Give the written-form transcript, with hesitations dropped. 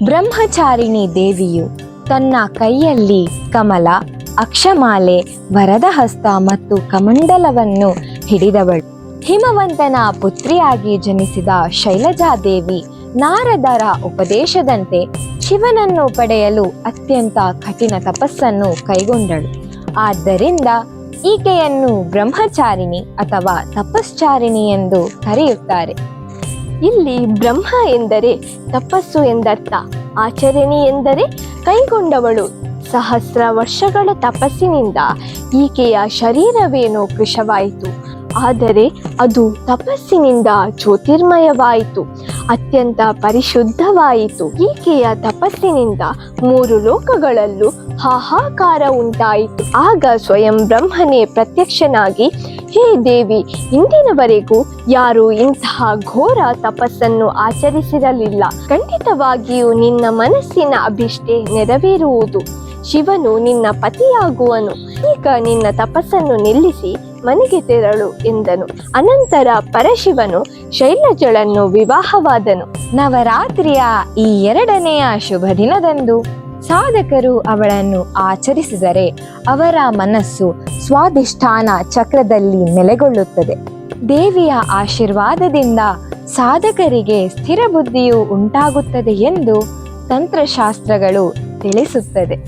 ಬ್ರಹ್ಮಚಾರಿಣಿ ದೇವಿಯು ತನ್ನ ಕೈಯಲ್ಲಿ ಕಮಲ, ಅಕ್ಷಮಾಲೆ, ವರದ ಹಸ್ತ ಮತ್ತು ಕಮಂಡಲವನ್ನು ಹಿಡಿದವಳು. ಹಿಮವಂತನ ಪುತ್ರಿಯಾಗಿ ಜನಿಸಿದ ಶೈಲಜಾದೇವಿ ನಾರದರ ಉಪದೇಶದಂತೆ ಶಿವನನ್ನು ಪಡೆಯಲು ಅತ್ಯಂತ ಕಠಿಣ ತಪಸ್ಸನ್ನು ಕೈಗೊಂಡಳು. ಆದ್ದರಿಂದ ಈಕೆಯನ್ನು ಬ್ರಹ್ಮಚಾರಿಣಿ ಅಥವಾ ತಪಶ್ಚಾರಿಣಿ ಎಂದು ಕರೆಯುತ್ತಾರೆ. ಇಲ್ಲಿ ಬ್ರಹ್ಮ ಎಂದರೆ ತಪಸ್ಸು ಎಂದರ್ಥ. ಆಚರಣೆ ಎಂದರೆ ಕೈಗೊಂಡವಳು. ಸಹಸ್ರ ವರ್ಷಗಳ ತಪಸ್ಸಿನಿಂದ ಈಕೆಯ ಶರೀರವೇನೋ ಕೃಶವಾಯಿತು, ಆದರೆ ಅದು ತಪಸ್ಸಿನಿಂದ ಜ್ಯೋತಿರ್ಮಯವಾಯಿತು, ಅತ್ಯಂತ ಪರಿಶುದ್ಧವಾಯಿತು. ಈಕೆಯ ತಪಸ್ಸಿನಿಂದ 3 ಲೋಕಗಳಲ್ಲೂ ಹಾಹಾಕಾರ ಉಂಟಾಯಿತು. ಆಗ ಸ್ವಯಂ ಬ್ರಹ್ಮನೇ ಪ್ರತ್ಯಕ್ಷನಾಗಿ, ಹೇ ದೇವಿ, ಇಂದಿನವರೆಗೂ ಯಾರೂ ಇಂತಹ ಘೋರ ತಪಸ್ಸನ್ನು ಆಚರಿಸಿರಲಿಲ್ಲ. ಖಂಡಿತವಾಗಿಯೂ ನಿನ್ನ ಮನಸ್ಸಿನ ಅಭಿಷ್ಟೆ ನೆರವೇರುವುದು. ಶಿವನು ನಿನ್ನ ಪತಿಯಾಗುವನು. ಈಗ ನಿನ್ನ ತಪಸ್ಸನ್ನು ನಿಲ್ಲಿಸಿ ಮನೆಗೆ ತೆರಳು ಎಂದನು. ಅನಂತರ ಪರಶಿವನು ಶೈಲಜಳನ್ನು ವಿವಾಹವಾದನು. ನವರಾತ್ರಿಯ ಈ 2ನೆಯ ಶುಭ ದಿನದಂದು ಸಾಧಕರು ಅವಳನ್ನು ಆಚರಿಸಿದರೆ ಅವರ ಮನಸ್ಸು ಸ್ವಾಧಿಷ್ಠಾನ ಚಕ್ರದಲ್ಲಿ ನೆಲೆಗೊಳ್ಳುತ್ತದೆ. ದೇವಿಯ ಆಶೀರ್ವಾದದಿಂದ ಸಾಧಕರಿಗೆ ಸ್ಥಿರ ಬುದ್ಧಿಯು ಉಂಟಾಗುತ್ತದೆ ಎಂದು ತಂತ್ರಶಾಸ್ತ್ರಗಳು ತಿಳಿಸುತ್ತದೆ.